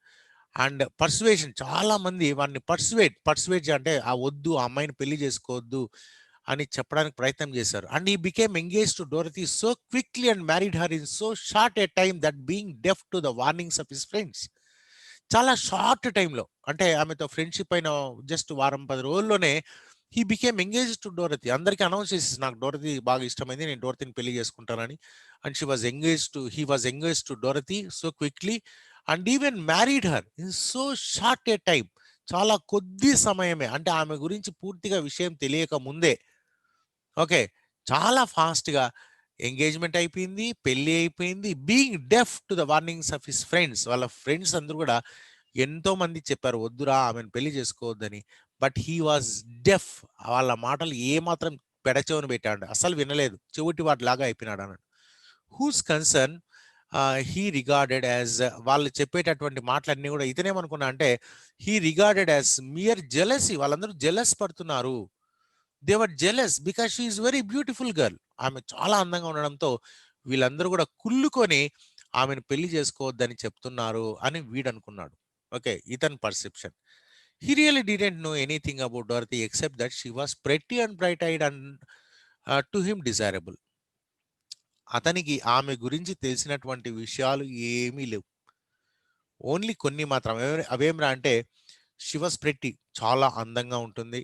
And persuasion, చాలా మంది వాడిని పర్సువేట్ అంటే ఆ వద్దు, ఆ అమ్మాయిని పెళ్లి చేసుకోవద్దు అని చెప్పడానికి ప్రయత్నం చేశారు. And he became engage to Dorothy so quickly and married her in so short A time that being deaf to the warnings of his friends. చాలా షార్ట్ టైంలో, అంటే ఆమెతో ఫ్రెండ్షిప్ అయిన జస్ట్ వారం 10 రోజుల్లోనే he became engage to Dorothy. అందరికీ announce చేసేసి నాకు డోరతీ బాగా ఇష్టమైంది, నేను డోరతీని పెళ్లి చేసుకుంటానని. And he was engage to Dorothy so quickly and even married her in so short A time. చాలా కొద్ది సమయమే, అంటే ఆమె గురించి పూర్తిగా విషయం తెలియక ముందే, ఓకే, చాలా ఫాస్ట్గా ఎంగేజ్మెంట్ అయిపోయింది, పెళ్లి అయిపోయింది. Being deaf to the warnings of his friends, వాళ్ళ ఫ్రెండ్స్ అందరూ కూడా ఎంతో మంది చెప్పారు వద్దురా ఆమెను పెళ్లి చేసుకోవద్దని. బట్ హీ వాజ్ డెఫ్, వాళ్ళ మాటలు ఏమాత్రం పెడచెవును పెట్టాడు, అసలు వినలేదు, చెవిటి వాటిలాగా అయిపోయినాడు అన్నాడు. Whose concern he regarded as, వాళ్ళు చెప్పేటటువంటి మాటలన్నీ కూడా ఇతనేమనుకున్నా అంటే he regarded as mere jealousy. వాళ్ళందరూ జెలస్ పడుతున్నారు. They were jealous because she is very beautiful girl. ఆమె చాలా అందంగా ఉండడంతో వీళ్ళందరూ కూడా కుళ్ళుకొని ఆమెను పెళ్లి చేసుకోవద్దని చెప్తున్నారు అని వీడు అనుకున్నాడు. ఓకే, ఇతని perception. He really didn't know anything about Dorothy except that she was pretty and bright I'd and to him desirable. అతనికి ఆమె గురించి తెలిసినటువంటి విషయాలు ఏమీ లేవు, ఓన్లీ కొన్ని మాత్రం. అవేమిరా అంటే షీ వాస్ ప్రెటీ, చాలా అందంగా ఉంటుంది,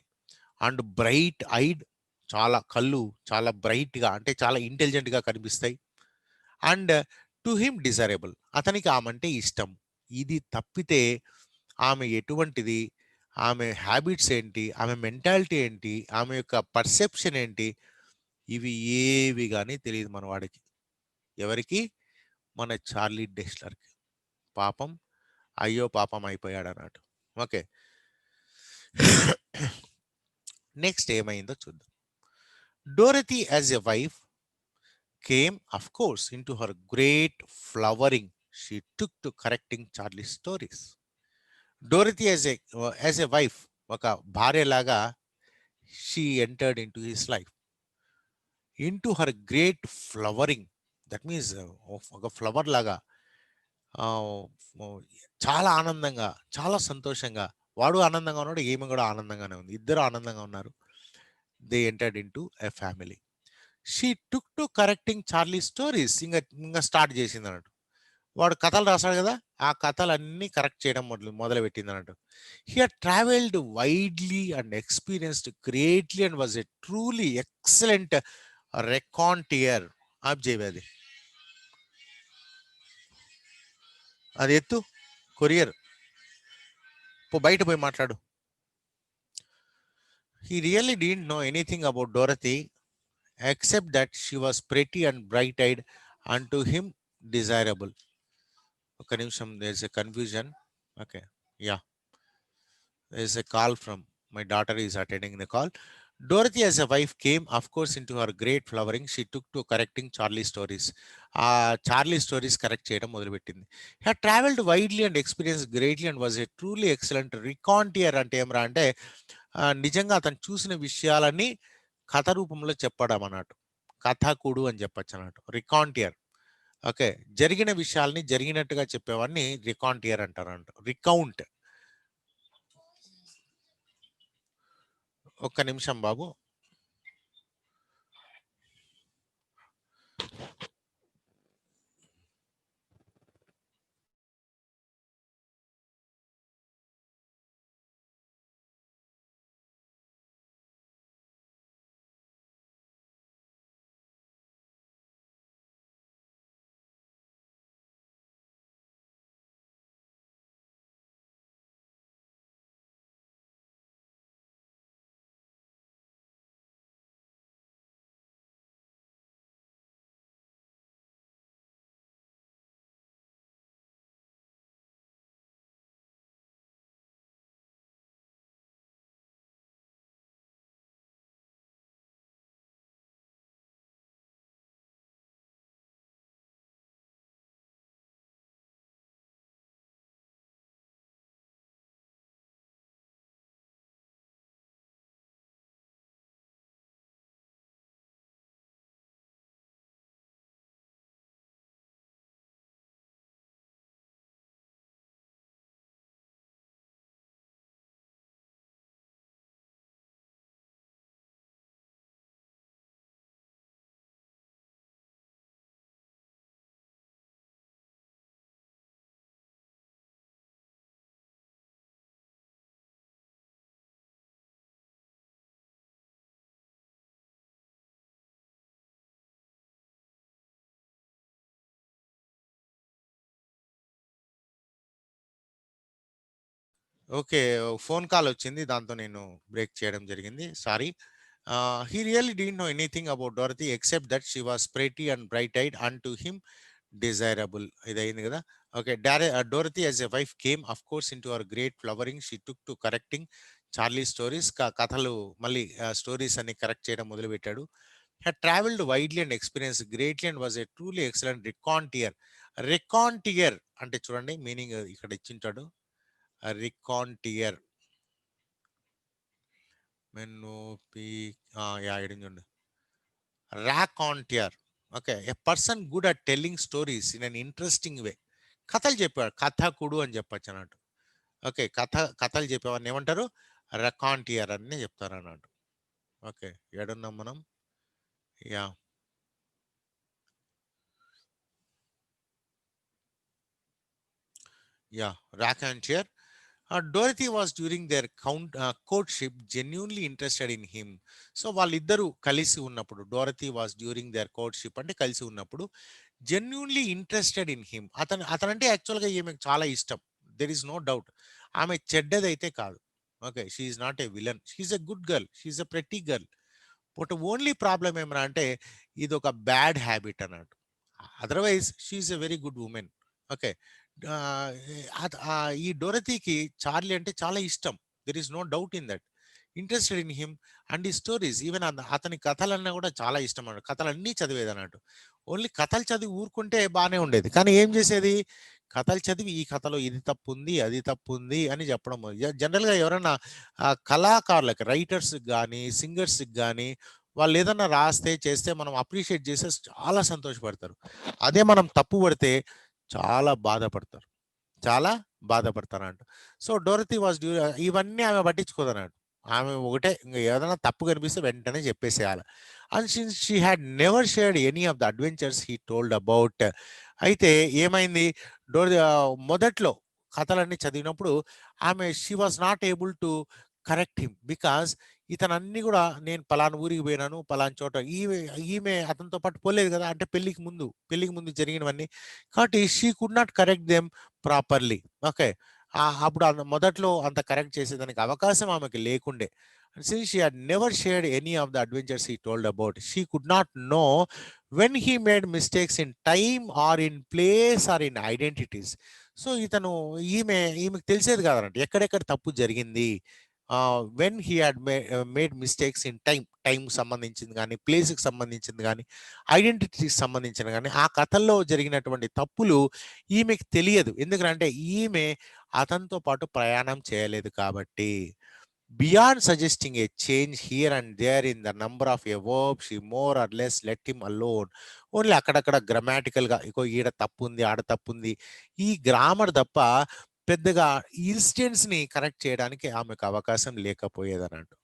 అండ్ బ్రైట్ ఐడ్, చాలా కళ్ళు చాలా బ్రైట్గా అంటే చాలా ఇంటెలిజెంట్గా కనిపిస్తాయి. అండ్ టు హిమ్ డిజైరబుల్, అతనికి ఆమె అంటే ఇష్టం. ఇది తప్పితే ఆమె ఎటువంటిది, ఆమె హ్యాబిట్స్ ఏంటి, ఆమె మెంటాలిటీ ఏంటి, ఆమె యొక్క పర్సెప్షన్ ఏంటి, ఇవి ఏవి కానీ తెలియదు మన వాడికి. ఎవరికి? మన చార్లీ డెస్లర్కి. పాపం, అయ్యో పాపం అయిపోయాడు అన్నట్టు. ఓకే, నెక్స్ట్ ఏమైందో చూద్దాం. Dorothy as a wife came, of course, into her great flowering. She took to correcting Charlie's stories. Dorothy as a wife, ఒక భార్యలాగా she entered into his life. Into her great flowering. That means ఒక flower లాగా చాలా ఆనందంగా, చాలా సంతోషంగా, వాడు ఆనందంగా ఉన్నాడు, ఈమె కూడా ఆనందంగానే ఉంది, ఇద్దరు ఆనందంగా ఉన్నారు. They entered into a family. She took to correcting Charlie stories. ఇంకా స్టార్ట్ చేసింది అన్నట్టు. వాడు కథలు రాశాడు కదా, ఆ కథలన్నీ కరెక్ట్ చేయడం మొదలు పెట్టింది అన్నట్టు. He had traveled widely and experienced greatly and was a truly excellent raconteur. ఆబ్జేవి అది ఎత్తు, కొరియర్ బయట పోయి మాట్లాడు. He really didn't know anything about Dorothy except that she was pretty and bright-eyed and to him desirable. Okay, there's a confusion. Okay, yeah, there's a call from My daughter is attending the call. Dorothy as a wife came, of course, into her great flowering. She took to correcting Charlie stories. Charlie stories correct చేయడం మొదలుపెట్టింది. Had traveled widely and experienced greatly and was a truly excellent raconteur. అంటే ఏమరా అంటే నిజంగా అతను చూసిన విషయాలని కథ రూపంలో చెప్పడం అన్నట్టు. కథకుడు అని చెప్పచ్చు అన్నట్టు. రికాంటియర్. ఓకే, జరిగిన విషయాల్ని జరిగినట్టుగా చెప్పేవాడిని రికాంటియర్ అంటారంట. రికౌంట్. ఒక్క నిమిషం బాబు. ఓకే, ఫోన్ కాల్ వచ్చింది, దాంతో నేను బ్రేక్ చేయడం జరిగింది. Sorry. He really didn't know anything about Dorothy except that she was pretty and bright-eyed and to him desirable. ఇది అయింది కదా. Okay, Dorothy as a wife came, of course, into her great flowering. She took to correcting Charlie stories. కథలు మళ్ళీ stories అన్ని correct చేయడం మొదలుపెట్టాడు. Had traveled widely and experienced greatly and was a truly excellent raconteur. Raconteur అంటే చూడండి meaning ఇక్కడ ఇచ్చింటాడు. Raconteur raconteur. Okay, a person good at telling stories in an interesting way. కథలు చెప్పాడు, కథకుడు అని చెప్పచ్చు అన్నట్టు. ఓకే, కథలు చెప్పేవాడిని ఏమంటారు? రకాంటియర్ అని చెప్తారు అన్నట్టు. ఓకే, ఏడున్నాం మనం? Yeah, raconteur. Dorothy was during their courtship genuinely interested in him. So వాళ్ళిద్దరూ కలిసి ఉన్నప్పుడు, Dorothy was during their courtship అంటే కలిసి ఉన్నప్పుడు, జెన్యూన్లీ ఇంట్రెస్టెడ్ ఇన్ హిమ్. అతనంటే యాక్చువల్గా ఈమెకు చాలా ఇష్టం. There is no doubt. ఆమె చెడ్డదైతే కాదు. Okay, she's not a villain, she's a good girl, she's a pretty girl. But only problem ఏమరా అంటే ఇది ఒక బ్యాడ్ హ్యాబిట్ అన్నట్టు. Otherwise she's a very good women. Okay, ఈ డోరతీకి చార్లీ అంటే చాలా ఇష్టం. There is no doubt in that. Interested in him and ఈ స్టోరీస్. ఈవెన్ అతని కథలన్నా కూడా చాలా ఇష్టం అన్నట్టు. కథలన్నీ చదివేది అన్నట్టు. ఓన్లీ కథలు చదివి ఊరుకుంటే బాగానే ఉండేది, కానీ ఏం చేసేది? కథలు చదివి ఈ కథలో ఇది తప్పు ఉంది, అది తప్పు ఉంది అని చెప్పడం. జనరల్గా ఎవరైనా కళాకారులకు, రైటర్స్ కానీ సింగర్స్కి కానీ వాళ్ళు ఏదన్నా రాస్తే చేస్తే మనం అప్రిషియేట్ చేస్తే చాలా సంతోషపడతారు. అదే మనం తప్పు పడితే చాలా బాధపడతారు, చాలా బాధపడతారంట. సో డోరతీ వాజ్ ఇవన్నీ ఆమె పట్టించుకోదన్నట్టు. ఆమె ఒకటే, ఇంకా ఏదైనా తప్పు కనిపిస్తే వెంటనే చెప్పేసేయాలి. And since she had never shared any of the adventures he told about. అయితే ఏమైంది, మొదట్లో కథలన్నీ చదివినప్పుడు ఆమె she was not able to correct him because ఇతనన్నీ కూడా నేను పలానా ఊరికి పోయినాను, పలానా చోట, ఈమె అతనితో పాటు పోలేదు కదా, అంటే పెళ్లికి ముందు జరిగినవన్నీ. కాబట్టి she could not correct them properly. Okay, అప్పుడు మొదట్లో అంత కరెక్ట్ చేసేదానికి అవకాశం ఆమెకి లేకుండే. Since she had never shared any of the adventures he told about, she could not know when he made mistakes in time or in place or in identities. So ఈమెకి తెలిసేది కాదన్నట్టు ఎక్కడెక్కడ తప్పు జరిగింది. When he had made mistakes in time సంబంధించింది కానీ, ప్లేస్కి సంబంధించింది కానీ, ఐడెంటిటీకి సంబంధించిన కానీ, ఆ కథల్లో జరిగినటువంటి తప్పులు ఈమెకి తెలియదు. ఎందుకంటే ఈమె అతనితో పాటు ప్రయాణం చేయలేదు కాబట్టి. Beyond suggesting a change here and there in the number of a verb, she more or less let him alone. Only అక్కడక్కడ గ్రామాటికల్గా ఇగో ఈడ తప్పు ఉంది, ఆడ తప్పు ఉంది, ఈ గ్రామర్ తప్ప పెద్దగా ఇన్స్టెంట్స్ని కరెక్ట్ చేయడానికి ఆమెకు అవకాశం లేకపోయేది అన్నట్టు.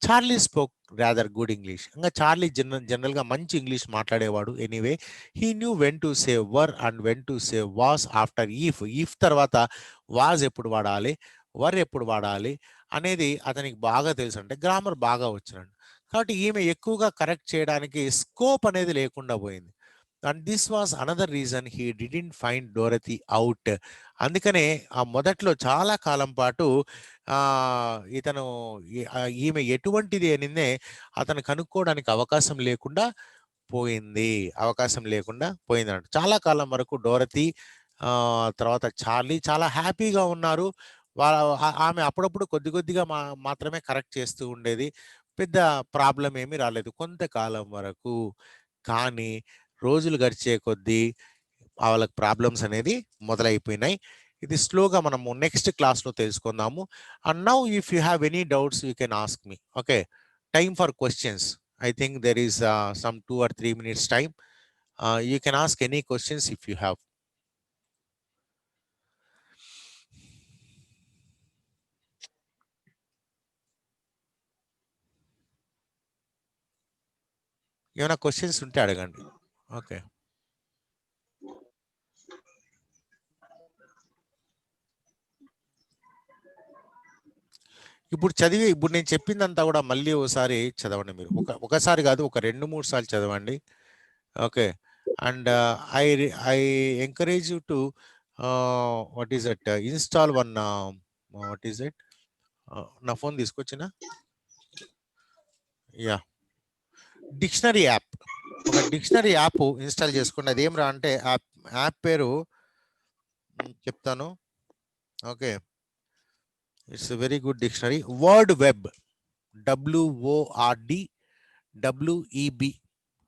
Charlie spoke rather good English. ఇంకా చార్లీ జనరల్గా మంచి ఇంగ్లీష్ మాట్లాడేవాడు. Anyway he knew when to say were and when to say was after if తర్వాత వాజ్ ఎప్పుడు వాడాలి, వర్ ఎప్పుడు వాడాలి అనేది అతనికి బాగా తెలుసు. అంటే గ్రామర్ బాగా వచ్చినాడు కాబట్టి ఈమె ఎక్కువగా కరెక్ట్ చేయడానికి స్కోప్ అనేది లేకుండా పోయింది. And this was another reason he didn't find Dorothy out. అందుకనే ఆ మొదట్లో చాలా కాలం పాటు ఇతను ఈమె ఎటువంటిది అనిందే అతను కనుక్కోవడానికి అవకాశం లేకుండా పోయింది అన్నట్టు. చాలా కాలం వరకు డోరతీ తర్వాత చార్లీ చాలా హ్యాపీగా ఉన్నారు. ఆమె అప్పుడప్పుడు కొద్దిగా మాత్రమే కరెక్ట్ చేస్తూ ఉండేది. పెద్ద ప్రాబ్లం ఏమీ రాలేదు కొంతకాలం వరకు. కానీ రోజులు గడిచే కొద్దీ వాళ్ళకి ప్రాబ్లమ్స్ అనేది మొదలైపోయినాయి. ఇది స్లోగా మనము నెక్స్ట్ క్లాస్లో తెలుసుకుందాము. And now if you have any doubts you can ask me. Okay, time for questions. I think there is some 2 or 3 minutes time. You can ask any questions if you have. ఏమైనా questions ఉంటే అడగండి. Okay, ఇప్పుడు నేను చెప్పిందంతా కూడా మళ్ళీ ఒకసారి చదవండి. మీరు ఒకసారి కాదు, ఒక 2-3 సార్లు చదవండి. Okay, and I encourage you to what is that install one what is that నా ఫోన్ తీసుకొచ్చిన డిక్షనరీ యాప్. ఒక డిక్షనరీ యాప్ ఇన్స్టాల్ చేసుకోండి. అది ఏమరా అంటే యాప్ పేరు చెప్తాను. Okay, it's very good dictionary. Word web, WORDWEB,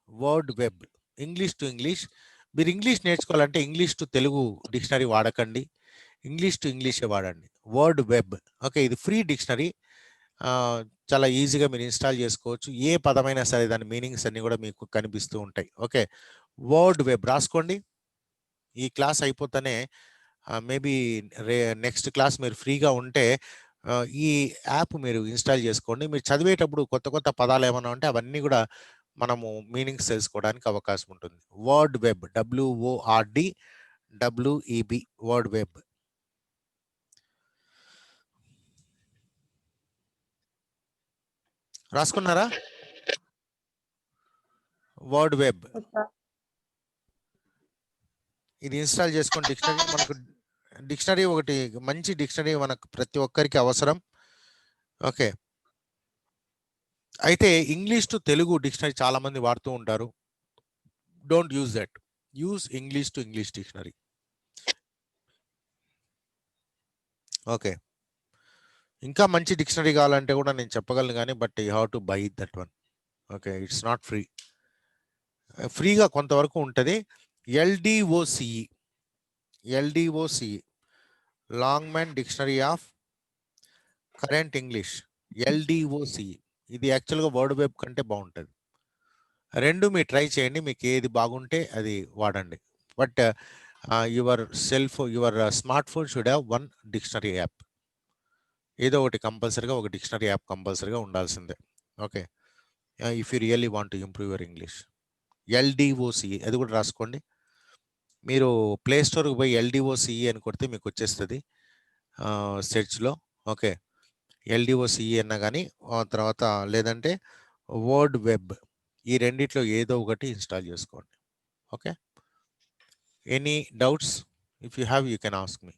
word web. English to English. మీరు ఇంగ్లీష్ నేర్చుకోవాలంటే ఇంగ్లీష్ టు తెలుగు డిక్షనరీ వాడకండి, ఇంగ్లీష్ టు ఇంగ్లీషే వాడండి. Word web. ఓకే, ఇది ఫ్రీ డిక్షనరీ. చాలా ఈజీగా మీరు ఇన్స్టాల్ చేసుకోవచ్చు. ఏ పదమైనా సరే దాని మీనింగ్స్ అన్ని కూడా మీకు కనిపిస్తూ ఉంటాయి. ఓకే, వర్డ్ వెబ్ రాసుకోండి. ఈ క్లాస్ అయిపోతానే మేబీ నెక్స్ట్ క్లాస్ మీరు ఫ్రీగా ఉంటే ఈ యాప్ మీరు ఇన్స్టాల్ చేసుకోండి. మీరు చదివేటప్పుడు కొత్త పదాలు ఏమైనా ఉంటే అవన్నీ కూడా మనము మీనింగ్స్ తెలుసుకోవడానికి అవకాశం ఉంటుంది. Word web, WORDWEB, word web. రాసుకున్నారా? వర్డ్ వెబ్ ఇది ఇన్స్టాల్ చేసుకోండి. డిక్షనరీ మనకు డిక్షనరీ ఒకటి మంచి డిక్షనరీ మనకు ప్రతి ఒక్కరికి అవసరం. ఓకే, అయితే ఇంగ్లీష్ టు తెలుగు డిక్షనరీ చాలా మంది వాడుతూ ఉంటారు. Don't use that. Use English to English dictionary. Okay, ఇంకా మంచి డిక్షనరీ కావాలంటే కూడా నేను చెప్పగలను కానీ but you have to buy that one. Okay, it's not free. ఫ్రీగా కొంతవరకు ఉంటుంది. LDOCE, Longman dictionary of current English. LDOCE ఇది యాక్చువల్గా వర్డ్ వెబ్ కంటే బాగుంటుంది. రెండు మీరు ట్రై చేయండి, మీకు ఏది బాగుంటే అది వాడండి. But your smart phone should have one dictionary app. ఏదో ఒకటి కంపల్సరీగా, ఒక డిక్షనరీ యాప్ కంపల్సరీగా ఉండాల్సిందే. Okay, if you really want to improve your English. LDOCE అది కూడా రాసుకోండి. మీరు ప్లే స్టోర్కి పోయి LDOCE అని కొడితే మీకు వచ్చేస్తుంది సెర్చ్లో. ఓకే, LDOCE అన్నా కానీ తర్వాత లేదంటే వర్డ్ వెబ్, ఈ రెండిట్లో ఏదో ఒకటి ఇన్స్టాల్ చేసుకోండి. Okay, any doubts? If you have you can ask me.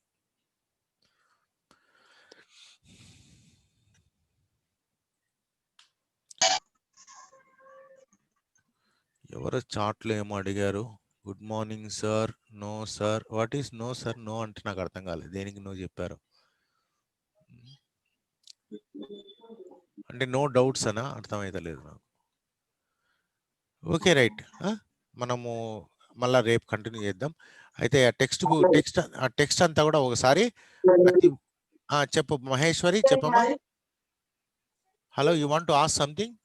ఎవరో చాట్లో ఏమో అడిగారు. Good morning sir. No sir. What is no sir? No అంటే నాకు అర్థం కాలేదు. దేనికి నో చెప్పారు? అంటే నో డౌట్స్ అనా అర్థమైతలేదు నాకు. ఓకే రైట్, మనము మళ్ళా రేపు కంటిన్యూ చేద్దాం. అయితే ఆ టెక్స్ట్ అంతా కూడా ఒకసారి చెప్పు మహేశ్వరి, చెప్పమ్మా. Hello, you want to ask something?